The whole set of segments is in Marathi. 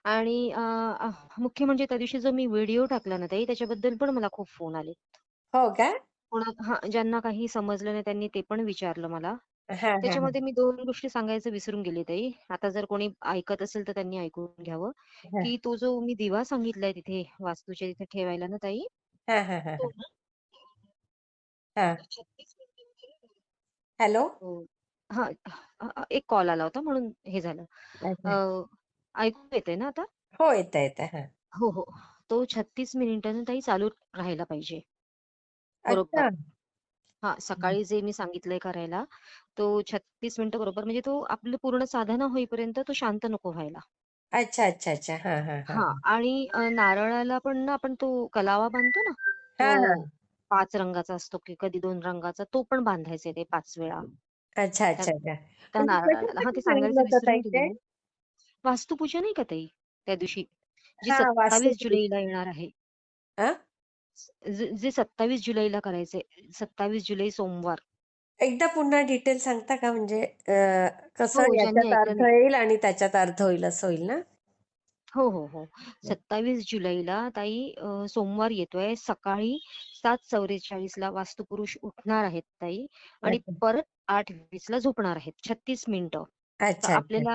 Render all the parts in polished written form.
आणि मुख्य म्हणजे त्या दिवशी जो मी व्हिडिओ टाकला ना ताई, त्याच्याबद्दल पण मला खूप फोन आले. हो का? हां, ज्यांना काही समजलं नाही त्यांनी ते पण विचारलं मला. हां, हां, हां. त्याच्यामध्ये मी 2 गोष्टी सांगायचं विसरून गेले ताई. आता जर कोणी ऐकत असेल तर त्यांनी ऐकून घ्यावं, हां. की तो जो मी दिवा सांगितलाय तिथे वास्तूच्या तिथे ठेवायला ना ताई, हां, हां, हां, तो हां. ना हां. 36 मिनिटांनी हॅलो? हो. हां, एक कॉल आला होता म्हणून हे झालं. अच्छा. अ, ऐकू येतंय ना आता? हो, येतं, येतं. हां. हो, हो. तो 36 मिनिटांनी ताई चालू राहायला पाहिजे. बरोबर. अच्छा. हां, सकाळी जे मी सांगितलंय करायला, तो 36 मिनिटं बरोबर म्हणजे तो आपलं पूर्ण साधना होईपर्यंत तो शांत नको व्हायला. अच्छा, अच्छा, अच्छा. हां, हां, हां, हां हां. आणि नारळाला पण ना आपण तो कलावा बांधतो ना, तो हां, हां. 5 रंगाचा असतो की कधी 2 रंगाचा, तो पण बांधायचा आहे ते 5 वेळा. अच्छा, त्या अच्छा, अच्छा. त्या पण ते नारळाला. हां, कशासाठी ते सांगितलं सांगायचं होतं ताई विसरून ते? गेले. वास्तुपूजा नाही का ताई, त्या दिवशी, जी हां, 27 वास्तुपुरुष. जुलैला येणार आहे. हां? जे 27 जुलैला करायचंय. 27 जुलै सोमवार. एकदा पुन्हा डिटेल सांगता का? म्हणजे हो, कसं ज्यांनी याच्यात ऐकलं अर्थ नाही. येईल आणि त्याच्यात अर्थ होईल असं होईल ना? हो, हो, हो. 27 जुलैला ताई सोमवार येतोय. सकाळी 7:44 ला वास्तुपुरुष उठणार आहेत ताई आणि अच्छा. परत 8:20 ला झोपणार आहेत. 36 मिनिटं. तर अच्छा, अच्छा.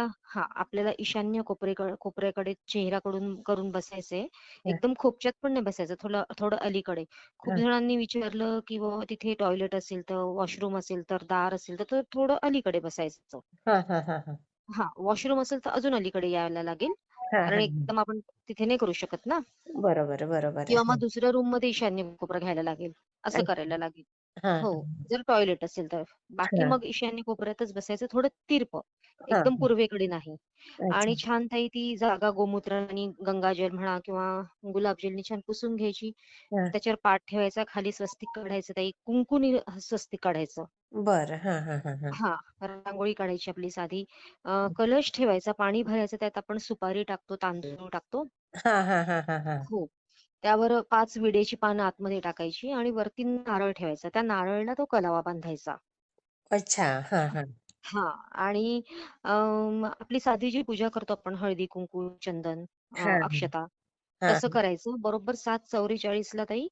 आपल्याला ईशान्य कोपऱ्याकडे चेहरा करून बसायचंय. हां, एकदम खोपच्यात पण नाही बसायचं. थोडं अलीकडे. खूप हां. जणांनी विचारलं, की बाबा तिथे टॉयलेट असेल तर, वॉशरूम असेल तर, दार असेल तर, तर थोडं अलीकडे बसायचं. हां, हां, हां, हां. हां, वॉशरूम असेल तर अजून अलीकडे यायला लागेल. हां, कारण हां, हां. एकदम आपण तिथे नाही करू शकत ना. बरोबर, बरोबर आहे. किंवा मग हां. दुसऱ्या रूममध्ये ईशान्य कोपरा घ्यायला लागेल. असं अच्छा. करायला लागेल. हां, हो, हां. जर टॉयलेट असेल तर. बाकी हां, मग ईशान्य कोपऱ्यातच बसायचं थोडं तिरपं. हां, एकदम हां. पूर्वेकडे नाही. अच्छा. आणि छान ती जागा गोमूत्राने गंगाजल म्हणा किंवा गुलाबजलनी छान पुसून घ्यायची. हां. त्याच्यावर पाट ठेवायचा, खाली स्वस्तिक काढायचं ताई. कुंकूनी स्वस्तिक काढायचं. बरं. हां, हां, हां, हां. हां, रांगोळी काढायची आपली साधी. कलश ठेवायचा, पाणी भरायचं, त्यात आपण सुपारी टाकतो, तांदूळ टाकतो. हां, हां, हां, हां, हां. हो. त्यावर 5 विड्याची पानं आतमध्ये टाकायची आणि वरती नारळ ठेवायचा. त्या नारळाला तो कलावा बांधायचा. अच्छा. हां, हां. हां. आणि आपली साधी जी पूजा करतो आपण हळदी, कुंकू, चंदन, हां, हां. अक्षता हां, तसं हां. करायचं. बरोबर 7:44 ला ताई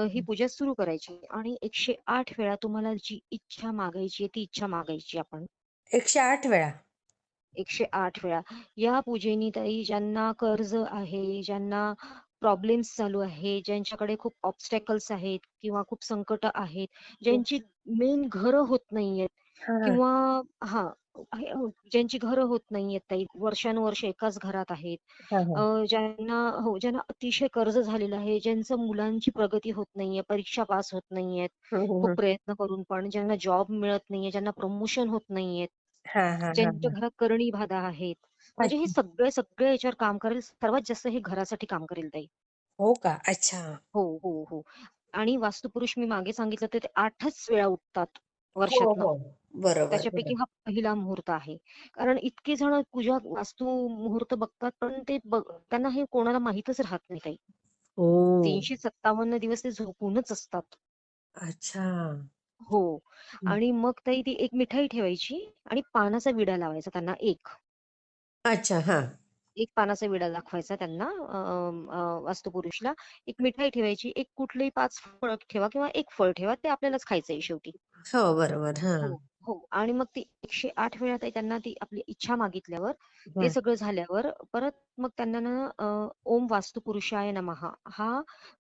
ही पूजा सुरू करायची आणि 108 वेळा तुम्हाला जी इच्छा मागायची आहे, ती इच्छा मागायची आपण. 108 वेळा? 108 वेळा. या पूजेनी ताई ज्यांना कर्ज आहे, ज्यांना प्रॉब्लेम्स चालू आहे, ज्यांच्याकडे खूप ऑब्स्टॅकल्स आहेत किंवा खूप संकट आहेत, ज्यांची मेन घरं होत नाहीयेत हां, हां. किंवा हां, ज्यांची घरं होत नाहीयेत ताई, वर्षानुवर्ष एकाच घरात आहेत. हां, हां. ज्यांना अतिशय कर्ज झालेलं आहे, ज्यांचं मुलांची प्रगती होत नाहीये, परीक्षा पास होत नाहीयेत, हं, हं, खूप हं. प्रयत्न करून पण, ज्यांना जॉब मिळत नाहीये, ज्यांना प्रमोशन होत नाहीये. हां, हां, हां, ज्यांच्या हां. घरात करणी बाधा आहेत. म्हणजे हे अच्छा. सगळे याच्यावर काम करेल. सर्वात जास्त हे घरासाठी काम करेल ताई. हो का? अच्छा. हो, हो, हो. आणि वास्तुपुरुष मी मागे सांगितलं तर ते 8च वेळा उठतात हो, वर्षातनं. हो. बरोबर, त्याच्यापैकी बरोबर. हा पहिला मुहूर्त आहे. कारण इतके जण पूजा वास्तू मुहूर्त बघतात, पण त्यांना हे कोणाला माहीतच राहत नाही ताई. ओह! 357 दिवस ते झोपूनच असतात. अच्छा. हो. हं. आणि मग ताई ती एक मिठाई ठेवायची आणि पानाचा विडा लावायचा त्यांना एक. अच्छा. हां. एक पानाचा विडा दाखवायचा त्यांना वास्तुपुरुषला. एक मिठाई ठेवायची, एक कुठलेही 5 फळं ठेवा किंवा 1 फळ ठेवा. ते आपल्यालाच खायचंय शेवटी. हो, बरोबर. हां. हो, हो. आणि मग ती 108 वेळा ते त्यांना ती आपली इच्छा मागितल्यावर, ते हां. सगळं झाल्यावर परत मग त्यांना ना ओम वास्तुपुरुषाय नमः हा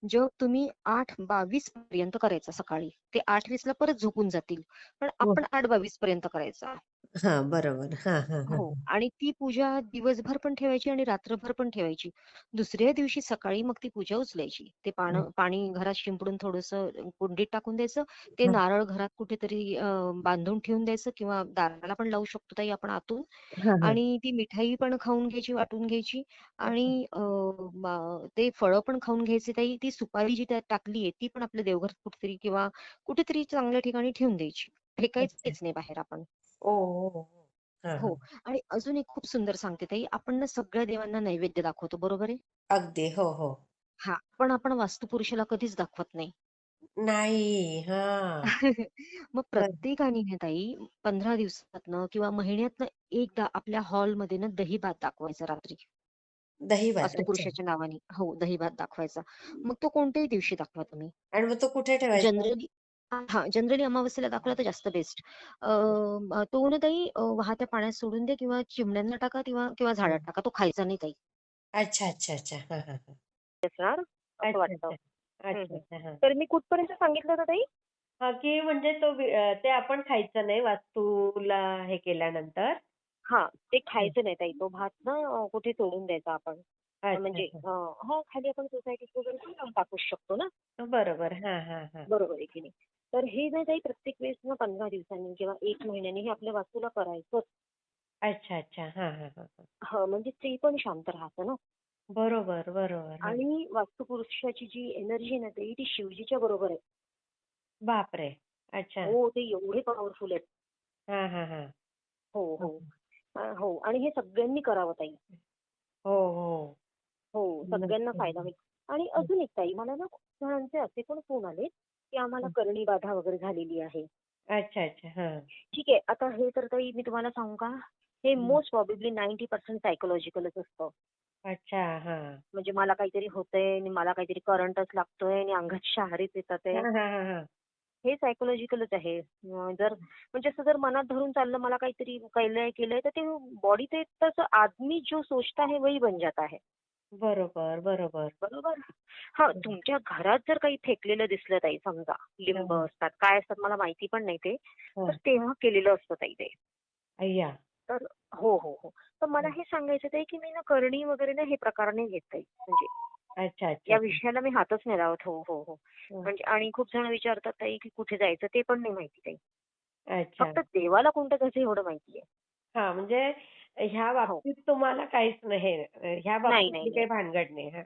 जप तुम्ही 8:22 पर्यंत करायचा सकाळी. ते 8:20 ला परत झोपून जातील. पण हो. आपण 8:22 पर्यंत करायचा. हां, बरोबर. हां, हां, हां, हो. हां. आणि ती पूजा दिवसभर पण ठेवायची आणि रात्रभर पण ठेवायची. दुसऱ्या दिवशी सकाळी मग ती पूजा उचलायची. ते हं. पाणी घरात शिंपडून थोडंसं कुंडीत टाकून द्यायचं. ते हां. नारळ घरात कुठेतरी बांधून ठेवून द्यायचं किंवा दाराला पण लावू शकतो ताई आपण आतून. हां, हां. आणि ती मिठाई पण खाऊन घ्यायची, वाटून घ्यायची आणि ते फळं पण खाऊन घ्यायचे ताई. ती सुपारी जी त्यात टाकलीये ती पण आपल्या देवघरात कुठेतरी किंवा कुठेतरी चांगल्या ठिकाणी ठेवून द्यायची. अच्छा. फेकायचीच नाही बाहेर आपण. ओह! हो, हो. हां, हो. हां. आणि अजून एक खूप सुंदर सांगते ताई, आपण ना सगळ्या देवांना नैवेद्य दाखवतो, बरोबर आहे? अगदी. हो, हो. हां. पण आपण वास्तुपुरुषाला कधीच दाखवत नाही. नाही. हां. मग बरं. प्रत्येकाने ना ताई 15 दिवसातनं किंवा महिन्यातनं एकदा आपल्या हॉलमध्ये ना दही भात दाखवायचा रात्री. दही भात. अच्छा. वास्तुपुरुषाच्या नावाने. हो, दही-भात दाखवायचा. मग तो कोणत्याही दिवशी दाखवा तुम्ही. आणि मग तो कुठे ठेवायचा? जनरली जनरली अमावास्येला दाखवला तर जास्त बेस्ट. तो ना ताई वाहत्या पाण्यात सोडून द्या किंवा चिमण्यांना टाका किंवा किंवा झाडात हं. टाका. तो खायचा नाही ताई. अच्छा, अच्छा, अच्छा. हां, हां, हां. असणार असं अच्छा, वाटतं. अच्छा. हं, अच्छा, हं. अच्छा. हां. तर मी कुठपर्यंत सांगितलं होतं ताई? हां, की म्हणजे तो ते आपण खायचं नाही वास्तूला हे केल्यानंतर. हां, ते हं. खायचं नाही ताई. तो भात ना कुठे सोडून द्यायचा आपण. अच्छा, म्हणजे अच्छा. हो, खाली आपण सोसायटीत वगैरे पण जाऊन टाकू शकतो ना. बरोबर. हां, हां, हां. बरोबर आहे की नाही? तर हे ना ताई प्रत्येक वेळेस ना 15 दिवसांनी किंवा 1 महिन्याने हे आपल्या वास्तूला करायचंच. अच्छा, अच्छा. हां, हां, हां, हां. हां, म्हणजे ते पण शांत राहतं ना. बरोबर, बरोबर. हां. आणि वास्तुपुरुषाची जी एनर्जी आहे ना ताई ती शिवजीच्या बरोबर आहे. बापरे! अच्छा. हो, ते एवढे पॉवरफुल आहेत. हां, हां, हां. हो, हं, हो. हं. हो आणि हे सगळ्यांनी करावं ताई. हो, हो. हो, सगळ्यांना नक्की. फायदा होईल. आणि हं. अजून एक ताई मला ना खूप जणांचे असे पण फोन आले, की आम्हाला हं. करणी बाधा वगैरे झालेली आहे. अच्छा, अच्छा. हां. ठीक आहे, आता हे तर ताई मी तुम्हाला सांगू का? हे हं. मोस्ट प्रोबॅबली 90% सायकॉलॉजिकलच असतं. अच्छा. हां. म्हणजे मला काहीतरी होतंय आणि मला काहीतरी करंटच लागतोय आणि अंगात शहारीच येतात आहे. हां, हां, हां, हां. हे सायकॉलॉजिकलच आहे. जर म्हणजे असं जर मनात धरून चाललं मला काहीतरी केलंय तर ते बॉडी ते तसं आदमी जो सोचता है वही बन जाता है. बरोबर, बरोबर. बरोबर? हां, हं. तुमच्या घरात जर काही फेकलेलं दिसलं ताई समजा, हां, लिंब हां. असतात, काय असतात मला माहिती पण नाही ते. तर हां. तेव्हा केलेलं असतं ताई ते. अय्या! तर हो, हो, हो. तर मला हं. हे सांगायचं आहे की मी ना करणी वगैरे ना हे प्रकार नाही घेत ताई. म्हणजे अच्छा, अच्छा, या अच्छा. विषयाला मी हातच नाही लावत. हो, हो, हो. हं. म्हणजे आणि खूप जण विचारतात ताई की कुठे जायचं ते पण नाही माहिती ताई. अच्छा. फक्त देवाला कोणतं जायचं एवढं माहिती आहे. हां, म्हणजे ह्या हो. बाबतीत तुम्हाला काहीच नाही ह्या नाही, नाही, बाबतीतली नाही. काही भानगड नाही. हां.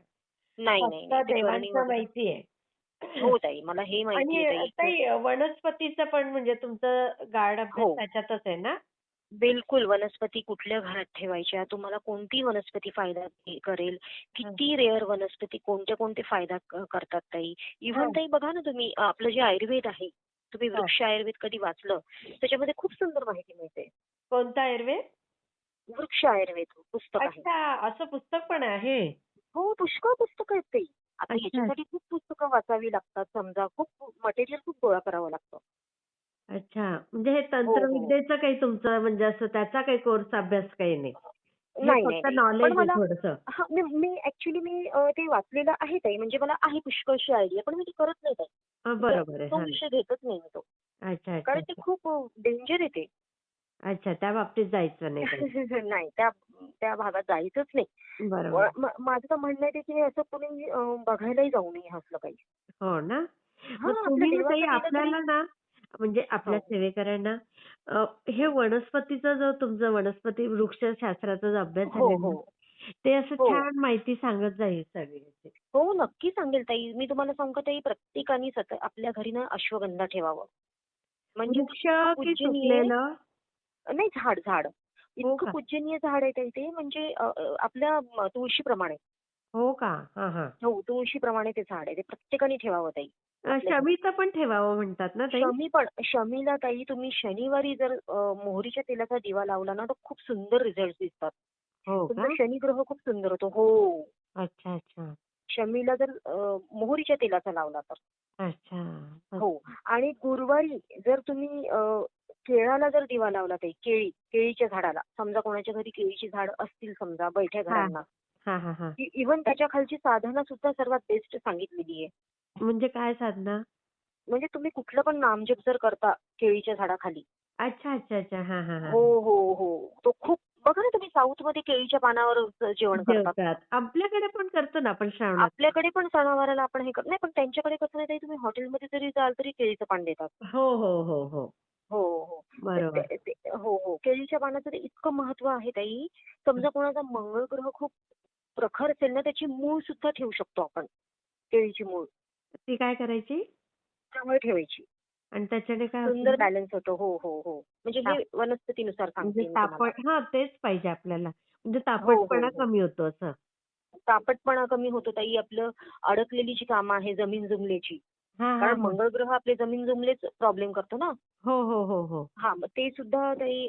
नाही, नाही, फक्त नाही. ते करणी देवांचं वगैरे माहिती आहे. हो ताई, मला हे माहिती आहे आणि ताई की ताई वनस्पतीचं पण म्हणजे तुमचं गाढ अभ्यास हो. त्याच्यातच आहे ना? बिलकुल. वनस्पती कुठल्या घरात ठेवायच्या, तुम्हाला कोणती वनस्पती फायदा करेल, हं. किती रेअर वनस्पती कोणते फायदा करतात ताई. इव्हन हां, ताई बघा ना तुम्ही आपलं जे आयुर्वेद आहे, तुम्ही हां. वृक्ष आयुर्वेद कधी वाचलं, त्याच्यामध्ये खूप सुंदर माहिती मिळते. कोणता आयुर्वेद? वृक्ष आयुर्वेद पुस्तक आहे. अच्छा, असं पुस्तक पण आहे? हो, पुष्कळ पुस्तकं आहेत ताई. आता अच्छा, ह्याच्यासाठी खूप पुस्तकं वाचावी लागतात समजा, खूप मटेरियल खूप गोळा करावं लागतं. अच्छा. म्हणजे हे हो, हो. तंत्रविद्येचं काही तुमचं म्हणजे असं त्याचा काही कोर्स अभ्यास काही नाही. हे नाही, नाही, फक्त नाही. पण नॉलेज आहे मला थोडंसं. हां, मी मी ॲक्चुअली ते वाचलेलं आहे ताई. म्हणजे मला आहे पुष्कळशी आयडिया. पण मी ते करत नाही ताई. म्हणजे बरोबर आहे. तो हां. विषय घेतच नाही मी तो. अच्छा, अच्छा, कारण ते अच्छा. खूप डेंजर आहे ते. अच्छा, त्या बाबतीत जायचं नाही काही. नाही त्या त्या भागात जायचंच नाही. बरोबर. माझं तर म्हणणं आहे की असं कोणी बघायलाही जाऊ नये असलं काही. हो ना? मग हां, आपलं तुम्ही काही देवाचं केलं तरी आपल्याला ना, म्हणजे हो. आपल्या सेवेकऱ्यांना हे हं. वनस्पतीचा जो तुमचा वनस्पती वृक्षशास्त्राचा जो अभ्यास हो, झालेला हो. आहे, ते असं हो. छान माहिती सांगत जा ही सगळी अशी. हो, नक्की सांगेल ताई. मी तुम्हाला सांगू का ताई प्रत्येकाने आपल्या घरी ना अश्वगंधा ठेवावं. म्हणजे ते वृक्ष इतकं की पूजनीय सुकलेलं? नाही झाड. हो इतकं का? पूजनीय झाड आहे ताई ते म्हणजे आपल्या तुळशीप्रमाणे. हो का? हां, हां. हो, तुळशीप्रमाणे ते झाड आहे. ते प्रत्येकाने ठेवावं ताई आपल्या घरी. शमीचं पण ठेवावं म्हणतात ना ताई? शमीला ताई तुम्ही शनिवारी जर मोहरीच्या तेलाचा दिवा लावला ना, तर खूप सुंदर रिझल्ट्स दिसतात. हो तुमचा का? शनिग्रह खूप सुंदर होतो. हो. अच्छा, अच्छा. शमीला जर मोहरीच्या तेलाचा लावला तर. अच्छा. हो. आणि गुरुवारी जर तुम्ही केळाला जर दिवा लावला ताई, केळीच्या झाडाला, समजा कोणाच्या घरी केळीची झाड असतील समजा बैठ्या हां. घरांना, हां, हां, हां. इव्हन त्याच्या खालची साधना सुद्धा सर्वात बेस्ट सांगितलेली आहे. म्हणजे काय साधना? म्हणजे तुम्ही कुठलं पण नामजप जर करता केळीच्या झाडाखाली अच्छा, अच्छा, अच्छा. हां, हां, हां. हो, हो, हो. तो खूप बघा ना तुम्ही साऊथमध्ये केळीच्या पानावर जेवण करतात. जेवतात. आपल्याकडे पण करतो ना आपण श्रावणात. आपल्याकडे पण सणावाराला आपण हे नाही पण त्यांच्याकडे कसं नाही ताई तुम्ही हॉटेलमध्ये जरी जाल तरी केळीचं पान देतात. हो, हो, हो, हो. हो, हो. तर बरोबर. हो, हो. केळीच्या पानाचं ते इतकं महत्त्व आहे ताई, समजा कोणाचा मंगळ ग्रह खूप प्रखर असेल ना, त्याची मूळ सुद्धा ठेवू शकतो आपण. केळीची मूळ ती काय करायची? जवळ ठेवायची. आणि त्याच्याने काय होतं सुंदर मग? बॅलन्स होतो. हो, हो, हो. म्हणजे हे ताप वनस्पतीनुसार म्हणजे सांगतेय मी तुम्हाला. तापट हां, तेच पाहिजे आपल्याला. म्हणजे हो, हो, तापटपणा हो. कमी होतो असं. तापटपणा कमी होतो ताई. आपलं अडकलेली जी कामं आहे जमीन जुमल्याची. हां, हां, कारण हां. मंगळ ग्रह आपले जमीन जुमलेच प्रॉब्लेम करतो ना. हो, हो, हो, हो. हां, मग ते सुद्धा ताई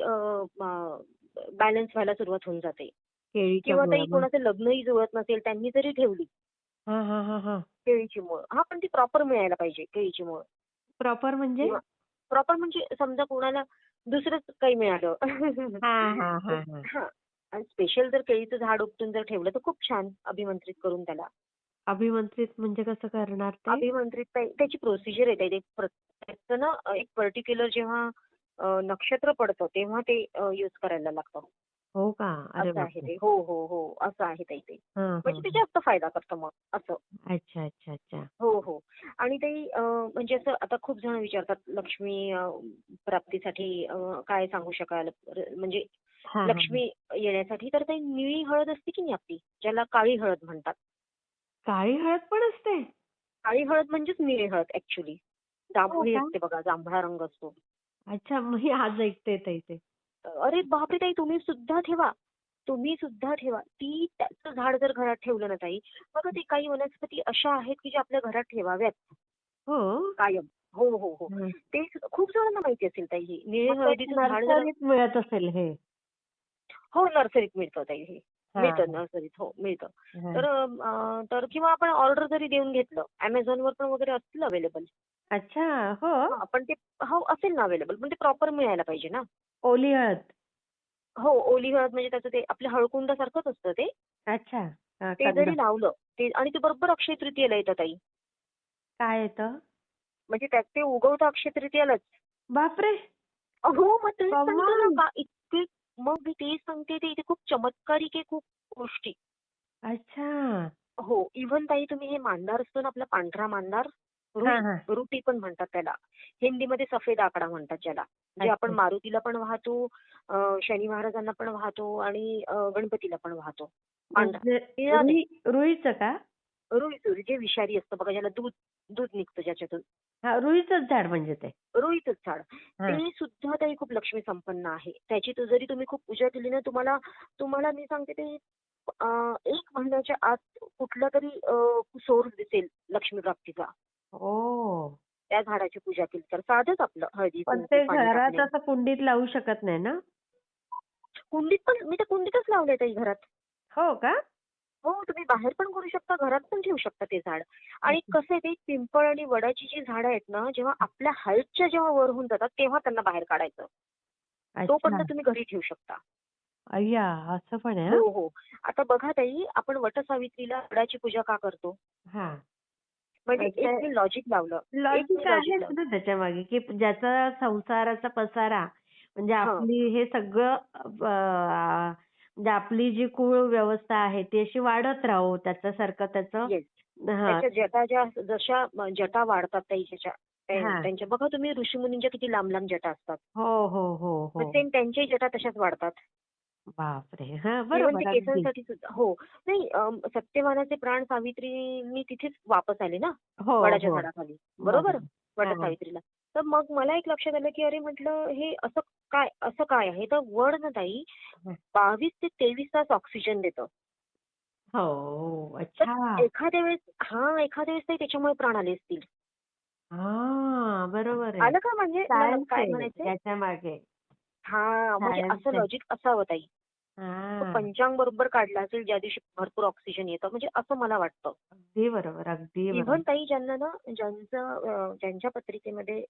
बॅलन्स व्हायला सुरुवात होऊन जाते. केळीच्या किंवा ताई मुळं मग. कोणाचं लग्नही जुळत नसेल त्यांनी जरी ठेवली हां, हां, हां, हां. केळीची मुळं, हां पण ती प्रॉपर मिळायला पाहिजे केळीची मुळं. प्रॉपर म्हणजे? किंवा प्रॉपर म्हणजे समजा कोणाला दुसरंच काही मिळालं. हां, हां, हां, हां. हां. आणि स्पेशल जर केळीचं झाड उपटून जर ठेवलं तर खूप छान अभिमंत्रित करून त्याला. अभिमंत्रित म्हणजे कसं करणार ते? अभिमंत्रित त्याची प्रोसिजर आहे ताई. त्याचं ना एक पर्टिक्युलर जेव्हा नक्षत्र पडतं तेव्हा ते यूज करायला लागतं. हो का? अरे असं आहे बापरे! ते. हो, हो, हो. असं आहे ताई ते. हां, म्हणजे हां, ते हां. जास्त फायदा करतं मग असं. अच्छा, अच्छा, अच्छा. हो, हो. आणि ते म्हणजे असं आता खूप जण विचारतात लक्ष्मी प्राप्तीसाठी काय सांगू शकाल? म्हणजे हां, हां, हां. लक्ष्मी येण्यासाठी तर ते निळी हळद असते की नाही आपली, ज्याला काळी हळद म्हणतात. काळी हळद पण असते? काळी हळद म्हणजेच निळी हळद ॲक्चुअली. हो जांभळी का? असते बघा, जांभळा रंग असतो. अच्छा, मग मी आज ऐकते ताई ते. अरे बापरे ताई तुम्ही सुद्धा ठेवा. तुम्ही सुद्धा ठेवा. त्याचं झाड जर घरात ठेवलं ना ताई, बघा ते काही वनस्पती अशा आहेत की ज्या आपल्या घरात ठेवाव्यात हो? कायम. हो, हो, हो. हं. ते खूप जणांना माहिती असेल ताई ही. निळे मग ते हळदीचं झाड जर नर्सरीत मिळत असेल हे. हो, नर्सरीत मिळतं ताई हे. हां, मिळतं हां. नर्सरीत. हो, मिळतं. हां. तर किंवा आपण ऑर्डर जरी देऊन घेतलं, Amazonवर पण वगैरे असतील अवेलेबल. अच्छा, हो? हां, पण ते हो, असेल ना अवेलेबल. पण ते प्रॉपर मिळायला पाहिजे ना. ओली हळद. हो, ओली हळद म्हणजे त्याचं ते आपल्या हळकुंडासारखंच असतं ते. अच्छा. ते कंद. जरी लावलं आणि ते बरोबर अक्षय तृतीयेला येतं ताई. काय येतं? म्हणजे त्यात ते उगवतं अक्षय तृतीयेलाच. बापरे! हो, मग तेच सांगते ना कमाल. का इतके मग मी तेच सांगते ते इथे खूप चमत्कारिक आहे खूप गोष्टी. अच्छा. हो. इव्हन ताई तुम्ही हे मांदार असतो ना आपला पांढरा मांदार, रुई, हां, हां. रुटी पण म्हणतात त्याला. हिंदीमध्ये सफेद आकडा म्हणतात ज्याला. जे आपण अच्छा. मारुतीला पण वाहतो, शनी महाराजांना पण वाहतो आणि गणपतीला पण वाहतो. पांढरा. म्हणजे निळा नाही. रुईचं का? रुई जे विषारी असतं बघा ज्याला दूध दूध निघतं ज्याच्यातून. हां, रुईचंच झाड म्हणजे ते. रुईचंच झाड. हां. ते सुद्धा ताई खूप लक्ष्मी संपन्न आहे. त्याची जरी तुम्ही खूप पूजा केली ना तुम्हाला तुम्हाला मी सांगते ते 1 महिन्याच्या आत कुठलातरी सोर्स दिसेल लक्ष्मी प्राप्तीचा. ओह! त्या झाडाची पूजा केली तर. साधंच आपलं हळदी, पण कुंकू, ते पाणी घरात टाकणे. असं कुंडीत लावू शकत नाही ना? कुंडीत पण मी तर कुंडीतच लावलंय ताई घरात. हो का? हो, तुम्ही बाहेर पण करू शकता, घरात पण ठेवू शकता ते झाड. आणि अच्छा. कसं आहे ते पिंपळ आणि वडाची जी झाडं आहेत ना, जेव्हा आपल्या हाईटच्या जेव्हा वर होऊन जातात, तेव्हा त्यांना बाहेर काढायचं. अच्छा. तोपर्यंत तुम्ही घरी ठेवू शकता. अय्या! असं पण आहे हो, हां? हो. आता बघा ताई, आपण वटसावित्रीला वडाची पूजा का करतो? हां. म्हणजे एक ते मी लॉजिक लावलं. एक मी लॉजिक लॉजिक आहेच लावलं. ना त्याच्यामागे, की ज्याचा संसाराचा पसारा म्हणजे हां. आपली हे सगळं म्हणजे आपली जी कुळ व्यवस्था आहे ती अशी वाढत राहो त्याच्यासारखं त्याचं. येस. हां. त्याच्या जटा जशा जटा वाढतात ताई त्याच्या हां. त्यांच्या बघा तुम्ही ऋषीमुनींच्या किती लांब-लांब जटा असतात. हो, हो, हो, तर हो. सेम त्यांच्याही जटा तशाच वाढतात. बापरे! हां, इव्हन ते बरोबर अगदी. केसांसाठी सुद्धा हो. नाही सत्यवानाचे प्राण सावित्रीनी तिथेच वापस आले ना, हो, वडाच्या हो. झाडाखाली. बरोबर? बरोबर. हां. वटसावित्रीला. तर मग मला एक लक्षात आलं, की अरे म्हटलं हे असं काय आहे? तर वड ना ताई हं. 22 ते 23 तास ऑक्सिजन देतं. हो. तर अच्छा. एखाद्या वेळेस ताई त्याच्यामुळे प्राण आले असतील. हां, बरोबर आहे. आलं का म्हणजे मला सायन्स काय आहे म्हणायचंय? त्याच्यामागे. म्हणजे सायन्स असं आहे. लॉजिक असावं ताई. तो हां. पंचांग बरोबर काढला असेल ज्या दिवशी भरपूर ऑक्सिजन येतं म्हणजे असं मला वाटतं. अगदी बरोबर, अगदी इव्हन बरोबर. ताई ज्यांना ना ज्यांच्या पत्रिकेमध्ये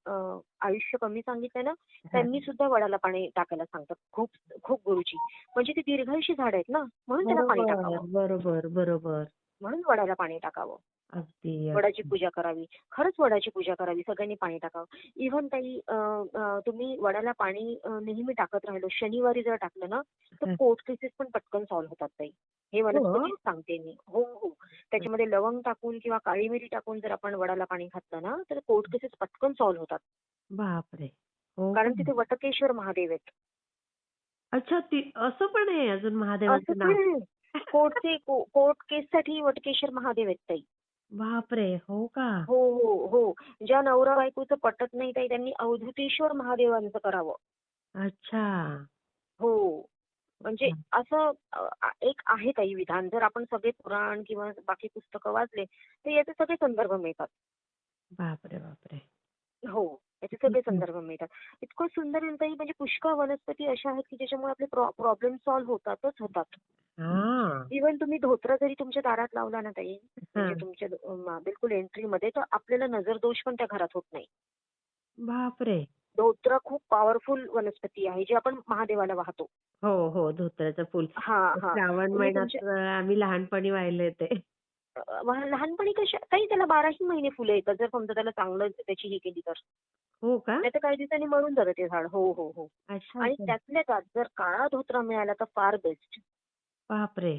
आयुष्य कमी सांगितलंय ना, त्यांनी सुद्धा वडाला पाणी टाकायला सांगतात. खूप खूप गुरुजी. म्हणजे ती दीर्घायुषी झाड आहेत ना, म्हणून त्याला पाणी बरोबर, टाकावं. बरोबर, बरोबर. म्हणून वडाला पाणी टाकावं. अगदी, वडाची अगदी. पूजा करावी. खरंच वडाची पूजा करावी. सगळ्यांनी पाणी टाकावं. इव्हन ताई तुम्ही वडाला पाणी नेहमी टाकत राहिलो, शनिवारी जर टाकलं ना, तर हं. कोर्ट केसेस पण पटकन सॉल्व्ह होतात ताई. हे हो? वनस्पतीच सांगते मी. हो, हो. त्याच्यामध्ये लवंग टाकून किंवा काळी मिरी टाकून जर आपण वडाला पाणी घातलं ना, तर कोर्ट केसेस पटकन सॉल्व्ह होतात. बापरे! हो का? कारण तिथे वटकेश्वर महादेव आहेत. अच्छा असं पण आहे अजून असं महादेवाचं नाव. पण आहे. कोर्ट केससाठी वटकेश्वर महादेव आहेत ताई. बापरे! हो का? हो, हो, हो. ज्या नवरा-बायकोचं पटत नाही ताई त्यांनी अवधूतेश्वर महादेवांचं करावं. अच्छा. हो. म्हणजे हं. असं एक आहे ताई विधान. जर आपण सगळे पुराण किंवा बाकी पुस्तकं वाचले, तर याचे सगळे संदर्भ मिळतात. बापरे, बापरे! हो. याचे सगळे हं. संदर्भ मिळतात. इतकं सुंदर आहे ना ताई, म्हणजे पुष्कळ वनस्पती अशा आहेत की ज्याच्यामुळे आपले प्रॉब्लेम सॉल्व्ह होतातच होतात. हां. इव्हन तुम्ही धोतरा जरी तुमच्या दारात लावला ना ताई, म्हणजे हां. तुमच्या बिलकुल एंट्रीमध्ये, तर आपल्याला नजरदोष पण त्या घरात होत नाही. बापरे! धोत्रा खूप पॉवरफुल वनस्पती आहे, जी आपण महादेवाला वाहतो. हो, हो. धोत्र्याचं फूल. हां, हां. श्रावण तुम्ही तुमच्या महिन्यात आम्ही लहानपणी वाहिलंय ते. लहानपणी कशा ताई त्याला 12ही महिने फुलं येतात, जर समजा त्याला चांगलं त्याची हे केली तर. हो का? नाहीतर काही दिवसांनी मरून जातं ते झाड. हो, हो, हो. अच्छा, आणि अच्छा. त्यातल्या त्यात जर काळा धोत्रा मिळाला तर फार बेस्ट. बापरे!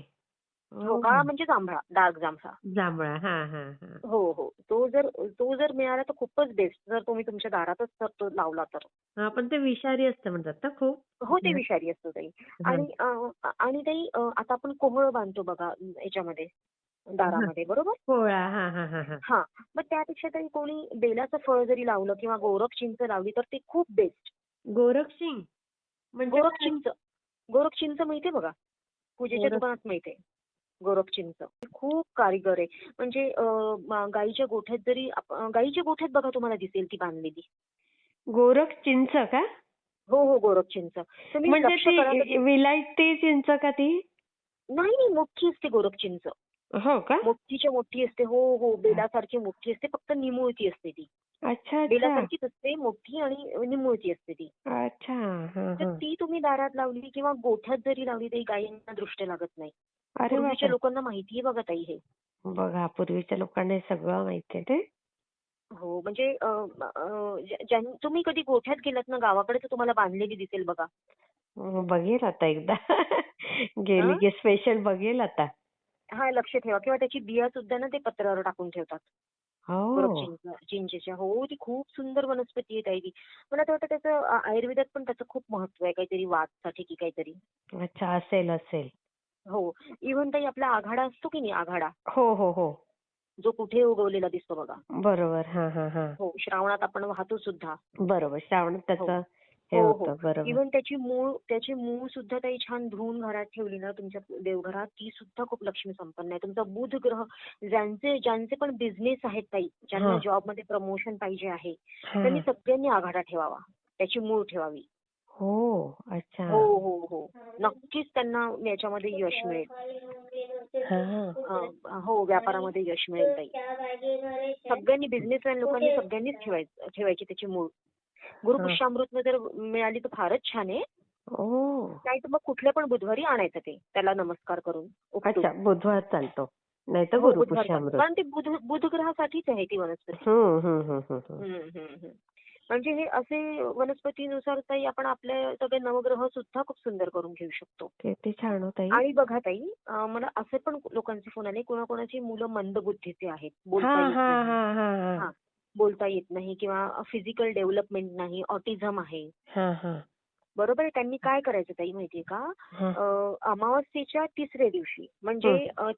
हो, हो काळा का? म्हणजे जांभळा, डार्क जांभळा. जांभळा. हां, हां, हां. हो, हो. तो जर मिळाला तर खूपच बेस्ट. जर तुम्ही तुमच्या दारातच जर तो लावला तर. हां, पण ते विषारी असतं म्हणतात ना खूप? हो, ते विषारी असतं ताई. हां. आणि आणि ताई आता आपण कोहळ बांधतो बघा याच्यामध्ये, हां. दारामध्ये, बरोबर? कोहळा. हां, हां, हां, हां. हां. मग त्यापेक्षा ताई कोणी बेलाचं फळ जरी लावलं किंवा गोरख चिंच लावली तर ते खूप बेस्ट. गोरक्षिंग म्हणजे गोरख काय? चिंच. गोरख चिंच मिळते बघा. पूजेच्या गोरख दुकानात मिळते. गोरख चिंच. खूप कारिगर आहे. म्हणजे गाईच्या गोठ्यात जरी गाईच्या गोठ्यात बघा तुम्हाला दिसेल ती बांधलेली. गोरख चिंच का? हो, हो. गोरख चिंच. तुम्ही म्हणजे लक्ष ती करा कधी. विलायती चिंच का ती? नाही, नाही. मोठी असते गोरख चिंच. हो का? मोठीच्या मोठी असते. हो, हो. बेलासारखी मोठी असते. फक्त निमुळती असते ती. अच्छा, अच्छा. बेलासारखीच असते, मोठी आणि निमुळती असते ती. अच्छा. हां, तर हां. ती तुम्ही दारात लावली किंवा गोठ्यात जरी लावली तरी गायींना दृष्ट लागत नाही. अरे पूर्वीच्या बापरे! लोकांना माहिती आहे बघा ताई हे. बघा पूर्वीच्या लोकांना हे सगळं माहिती आहे ते. हो, म्हणजे तुम्ही कधी गोठ्यात गेलात ना गावाकडे, तर तुम्हाला बांधलेली दिसेल बघा. बघेल आता एकदा. गेली हां? की स्पेशल बघेल आता. हां, लक्ष ठेवा. किंवा त्याची बिया सुद्धा ना ते पत्र्यावर टाकून ठेवतात. गोरख हो. चिंचेच्या. हो, ती खूप सुंदर वनस्पती आहे ताई ती. मला तर वाटतं त्याचं आयुर्वेदात पण त्याचं खूप महत्व आहे, काहीतरी वातसाठी की काहीतरी. अच्छा असेल, असेल. हो. इव्हन ताई आपला आघाडा असतो की नाही, आघाडा, हो, हो, हो. जो कुठे उगवलेला दिसतो बघा. बरोबर. हां, हां, हां. हो, श्रावणात आपण वाहतो सुद्धा. बरोबर. श्रावणात हो. त्याचं हे हो, हो. होतं. बरोबर. इव्हन त्याची मूळ सुद्धा ताई छान धुवून घरात ठेवली ना तुमच्या देवघरात, ती सुद्धा खूप लक्ष्मी संपन्न आहे. तुमचा बुध ग्रह, ज्यांचे पण बिझनेस आहेत ताई, ज्यांना हां, जॉबमध्ये प्रमोशन पाहिजे आहे, त्यांनी हां. सगळ्यांनी आघाडा ठेवावा. त्याची मूळ ठेवावी. हो. अच्छा. हो, हो, हो. नक्कीच त्यांना याच्यामध्ये यश मिळेल. हां. हो, व्यापारामध्ये यश मिळेल ताई. सगळ्यांनी, बिझनेसमॅन लोकांनी सगळ्यांनीच ठेवायची त्याची मूळ. हां. गुरुपुष्यामृत जर मिळाली तर फारच छान आहे. ओह! नाहीतर मग कुठल्या पण बुधवारी आणायचं ते. त्याला नमस्कार करून, उपटून. अच्छा बुधवार चालतो. नाहीतर हो, बुधवार चालतो. गुरुपुष्यामृत. कारण ती बुधग्रहासाठीच आहे ती वनस्पती. हं, हं, हं, हं, हं. हं, हं, हं. म्हणजे हे असे वनस्पतीनुसार ताई आपण आपले सगळे नवग्रह सुद्धा खूप सुंदर करून घेऊ शकतो. किती छान हो ताई. आणि बघा ताई, मला असे पण लोकांचे फोन आले, कोणाकोणाची मुलं मंदबुद्धीचे आहेत, बोलता हां, येत हां, नाही. हां, हां, हां, हां. बोलता येत नाही किंवा फिजिकल डेव्हलपमेंट नाही, ऑटिझम आहे. हां, हां. बरोबर आहे. त्यांनी काय करायचं ताई माहितीये का? हां. अमावास्येच्या तिसऱ्या दिवशी म्हणजे हं.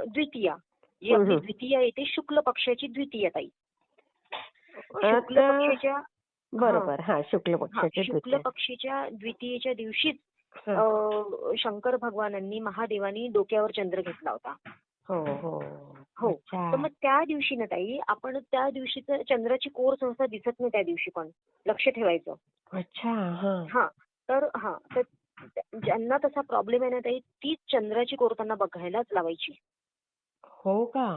द्वितीया, जी हं, आपली हं. द्वितीया येते, शुक्ल पक्षाची द्वितीया ताई. शुक्ल आता पक्षाच्या हां, बरोबर. हां, शुक्ल हां. पक्षाचे शुक्ल द्वितीया. पक्षाच्या द्वितीयेच्या दिवशीच हां. शंकर भगवानांनी, महादेवानी डोक्यावर चंद्र घेतला होता. हो, हो. हो. अच्छा. तर मग त्या दिवशी ना ताई, आपण त्या दिवशीचं चंद्राची कोर सहसा दिसत नाही त्या दिवशी पण. लक्ष ठेवायचं. अच्छा. हां. हां. तर ज्यांना तसा प्रॉब्लेम आहे ना ताई, तीच चंद्राची कोर त्यांना बघायलाच लावायची. हो का?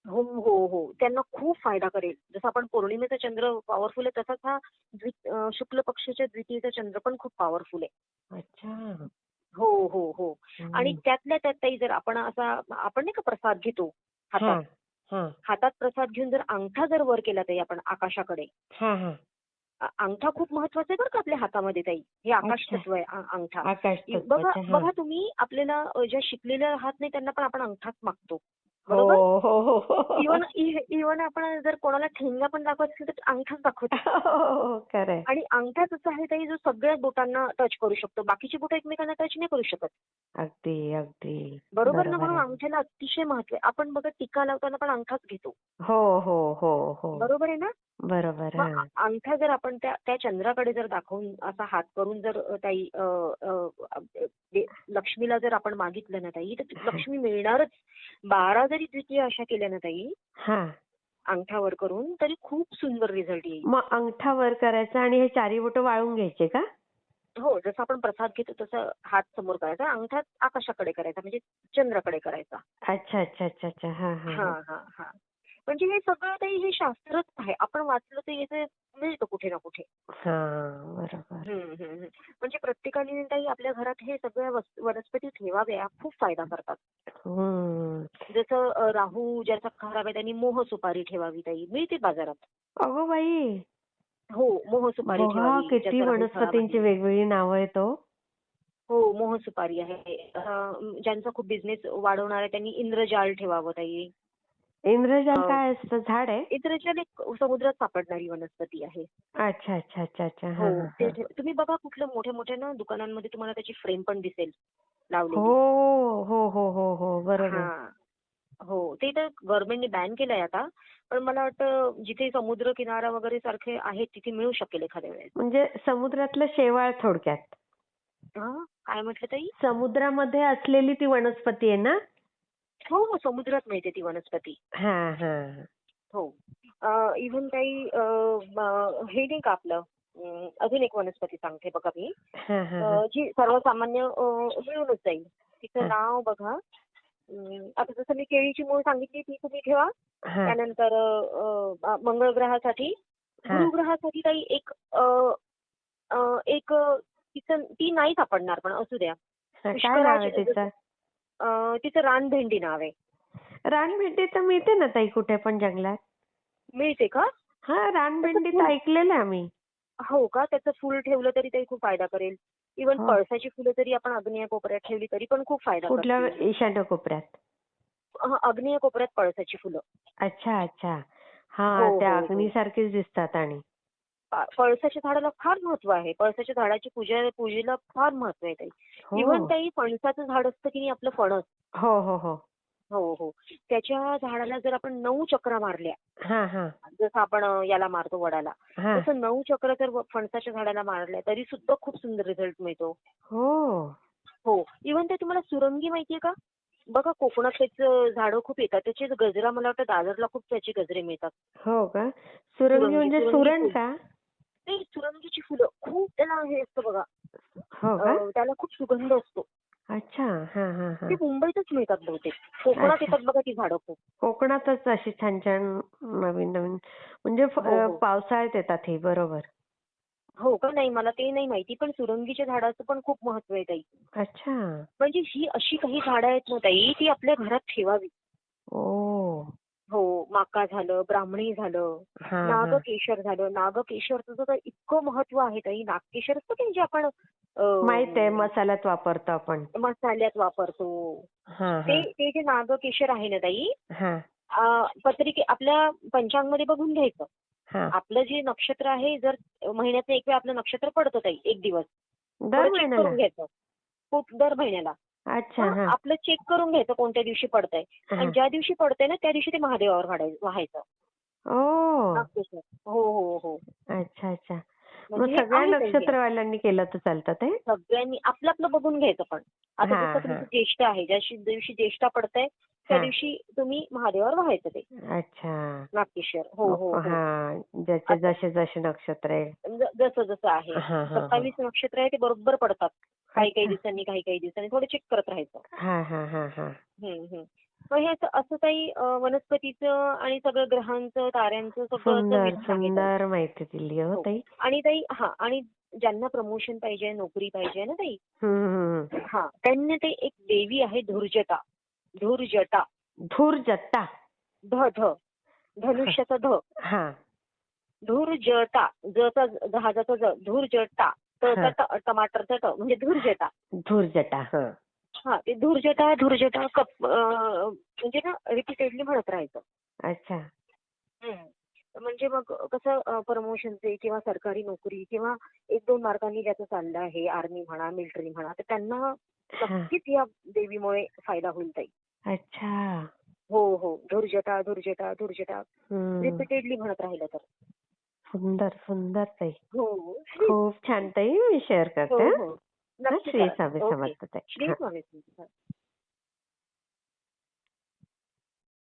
हो, हो, हो. त्यांना खूप फायदा करेल. जसं आपण पौर्णिमेचा चंद्र पॉवरफुल आहे, तसाच हा शुक्ल पक्षाच्या द्वितीयेचा चंद्र पण खूप पॉवरफुल आहे. अच्छा. हो, हो, हो. आणि हं. त्यातल्या त्यात ताई, जर आपण नाही का प्रसाद घेतो हातात. हां. हां. हातात प्रसाद घेऊन जर अंगठा जर वर केला ताई आपण आकाशाकडे, हां, हां. अंगठा खूप महत्वाचा आहे बरं का आपल्या हातामध्ये ताई. हे आकाश अच्छा. तत्व आहे अंगठा. आकाश बघा तत्वाच्या. हां. बघा तुम्ही, आपल्याला ज्या शिकलेल्या राहत नाही त्यांना पण आपण अंगठाच मागतो. हो, बरोबर? हो, हो, हो. इव्हन आपण जर कोणाला ठेंगा पण दाखवायचा असेल तर अंगठाच दाखवतो. हो, खरंय. आणि अंगठाच असा आहे ताई, जो सगळ्या बोटांना टच करू शकतो. बाकीची बोटं एकमेकांना टच नाही करू शकत. अगदी, अगदी. बरोबर ना? बरोबर म्हणून आहे. अंगठ्याला अतिशय महत्व आहे. आपण बघा टीका लावताना पण अंगठाच घेतो. हो, हो, हो, हो. बरोबर आहे ना? बरोबर. मग हां. अंगठा जर आपण त्या त्या चंद्राकडे जर दाखवून असा हात करून जर ताई लक्ष्मीला जर आपण मागितलं ना ताई, तर हां. लक्ष्मी मिळणारच. 12 जरी द्वितीया अशा केल्या ना ताई, हां. अंगठावर करून तरी खूप सुंदर रिझल्ट येईल. मग अंगठा वर करायचा आणि हे चारी बोटं वाळून घ्यायचे का? हो, जसं आपण प्रसाद घेतो तसं हात समोर करायचा, अंगठा आकाशाकडे करायचा म्हणजे चंद्राकडे करायचा. अच्छा अच्छा अच्छा अच्छा. हा हा हां, हा. हां, हां. म्हणजे हे सगळं काही हे शास्त्रच आहे. आपण वाचलं तर याचं मिळतं कुठे ना कुठे. हा, बरोबर. हं, हं, हं. म्हणजे प्रत्येकाने ताई आपल्या घरात हे सगळ्या वनस्पती ठेवाव्या, खूप फायदा करतात. हम्म. जसं राहू ज्याचा खराब आहे त्यांनी मोह सुपारी ठेवावी ताई, मिळते बाजारात. अगो बाई, हो, मोह सुपारी बघा ठेवावी किती ज्याचा राहू खराब वनस्पतींची आहे. वेगवेगळी नावं आहेत हो. हो, मोह सुपारी आहे. ज्यांचा खूप बिझनेस वाढवणार आहे त्यांनी इंद्रजाल ठेवावं ताई. इंद्रजाल अ, काय असतं? झाड आहे? इंद्रजाल एक समुद्रात सापडणारी वनस्पती आहे. अच्छा अच्छा अच्छा अच्छा. हो, हा हा ते हा. तुम्ही बघा कुठल्या मोठ्या-मोठ्या ना दुकानांमध्ये तुम्हाला त्याची फ्रेम पण दिसेल हो लावलेली. हो हो हो हो, बरोबर. हां. हो, ते तर गव्हर्नमेंटने बॅन केलंय आता. पण मला वाटतं जिथे समुद्र किनारा वगैरे सारखे आहेत तिथे मिळू शकेल एखाद्या वेळेस. म्हणजे समुद्रातलं शेवाळ थोडक्यात. हां, काय म्हटलं ताई? समुद्रामध्ये असलेली ती वनस्पती आहे ना? हो, हो, समुद्रात मिळते ती वनस्पती. हा हा. हो. इव्हन काही हे नाही का आपलं अजून एक वनस्पती सांगते बघा मी. हा हा हा. जी सर्वसामान्य मिळूनच जाईल. तिचं हा नाव बघा. आता जसं मी केळीची मूळ सांगितली ती तुम्ही ठेवा. हा त्यानंतर मंगळ ग्रहासाठी, हा. गुरुग्रहासाठी काही एक ती नाही सापडणार पण असू द्या. हा, काय नाव आहे पुष्कराज तिचं? तिचं रानभेंडी नाव आहे. रानभेंडी तर मिळते ना ताई कुठे पण जंगलात. मिळते का? हा, त्याचं रानभेंडी तर फुल ऐकलेलं आहे आम्ही. हो का? त्याचं फुल ठेवलं तरी ते खूप फायदा करेल. इव्हन हो. पळसाची फुलं जरी आपण आग्नेय कोपऱ्यात ठेवली तरी पण खूप फायदा कुठल्या करतील. ईशान्य कोपऱ्यात? आग्नेय कोपऱ्यात पळसाची फुलं. अच्छा अच्छा. हो, हा, त्या हो, हो. अग्नीसारखीच दिसतात आणि. पळसाच्या झाडाला फार महत्व आहे. पळसाच्या झाडाची पूजेला फार महत्व आहे ताई. हो इव्हन ताई फणसाचं झाड असतं की नाही आपलं फणस. हो हो हो. हो, हो. त्याच्या झाडाला जर आपण 9 चकरा मारल्या, हा हा जसं आपण याला मारतो वडाला, हा. तसं 9 चक्र जर फणसाच्या झाडाला मारल्या तरी सुद्धा खूप सुंदर रिझल्ट मिळतो. हो हो. इव्हन ते तुम्हाला सुरंगी माहितीये का? बघा कोकणात त्याचं झाडं खूप येतात. त्याचे गजरा मला वाटतं दादरला खूप त्याचे गजरे मिळतात. हो का? सुरंगी म्हणजे सुरंगी सुरण फुल. का? नाही, सुरंगीची फुलं खूप त्याला हे असतं बघा. हो का? त्याला खूप सुगंध असतो. अच्छा. हा हा ते हा. मुंबईतच मिळतात बहुतेक. कोकणात अच्छा. येतात बघा ती झाडं खूप. कोकणातच अशी छान छान नवीन नवीन म्हणजे हो, हो. पावसाळ्यात येतात ही, बरोबर. हो का? नाही मला ते नाही माहिती. पण सुरंगीच्या झाडाचं पण खूप महत्व आहे ताई. अच्छा. म्हणजे ही अशी काही झाडं आहेत ना ताई, ती आपल्या घरात ठेवावी. ओ. हो, माका झालं, ब्राह्मणी झालं, हा हा. नागकेशर झालं. नागकेशरचं तर इतकं महत्व आहे ताई. नागकेशर असतं की जे आपण माहित आहे, मसाल्यात वापरतो आपण. मसाल्यात वापरतो. हा ते हा ते जे नागकेशर आहे ना ताई, हा आपल्या पंचांगमध्ये बघून घ्यायचं. हा. आपलं जे नक्षत्र आहे, जर महिन्यातनं एक वेळ आपलं नक्षत्र पडतं ताई, एक दिवस. दर थोडं चेक महिन्याला? करून घ्यायचं. दर महिन्याला. अच्छा. हां, हा आपलं चेक करून घ्यायचं कोणत्या दिवशी पडतंय. आणि हा. ज्या दिवशी पडतंय ना, त्या दिवशी ते महादेवावर वाहायचं. ओ. नागकेशर. हो, हो, हो. अच्छा अच्छा. मग म्हणजे हे सगळ्या आहे ताई हे. नक्षत्रवाल्यांनी केलं तर चालतं ते? सगळ्यांनी आपलं आपलं बघून घ्यायचं पण. आता हा जसं हा तुमचं ज्येष्ठ आहे, ज्या दिवशी ज्येष्ठा पडतंय, त्या हा. दिवशी तुम्ही महादेवावर वाहायचं ते अच्छा. नागकेशर. हो, हो, हो. हा, ज्याचे असं जसे जसे नक्षत्र आहे. जसं जसं आहे. हा हा हा. 27 नक्षत्र आहे ते बरोबर पडतात. काही-काही अच्छा. दिवसांनी, काही-काही दिवसांनी. थोडं चेक करत राहायचं. हा हा हा हा. हं, हं. मग हे असं असं काही वनस्पतीचं आणि सगळं ग्रहांचं, ताऱ्यांचं सगळं असं सुंदर विधान आहे ताई. सुंदर माहिती दिली हो हो. ताई. आणि ताई हां, आणि ज्यांना प्रमोशन पाहिजे, नोकरी पाहिजे ना ताई, हम्म. हां, त्यांना ते एक देवी आहे धुर्जटा. धुर्जटा. धूर जट्टा. ध, ध. धनुष्याचा ध. हा धुर्जटा. जचा जहाजाचा ज. धुर्जटा. हा. टचा टमाटरचा ट म्हणजे धुर्जटा. धूर जटा. हा. हां, ते धुर्जटा, धुर्जटा म्हणजे ना रिपीटेडली म्हणत राहायचं. अच्छा. हं. म्हणजे मग कसं प्रमोशनचे किंवा सरकारी नोकरी किंवा 1-2 मार्कांनी ज्याचं चाललं आहे, आर्मी म्हणा, मिलिटरी म्हणा, तर त्यांना हा. नक्कीच या देवीमुळे फायदा होईल ताई. अच्छा. हो, हो. धुर्जटा, धुर्जटा, धुर्जटा हम्म. रिपीटेडली म्हणत राहिलं तर. सुंदर सुंदर ताई. हो. खूप छान ताई. मी शेअर हो, करते. हो. हा, नक्की श्री करा ताई. स्वामी ओके. समर्थ ताई. श्री हा. स्वामी समर्थ.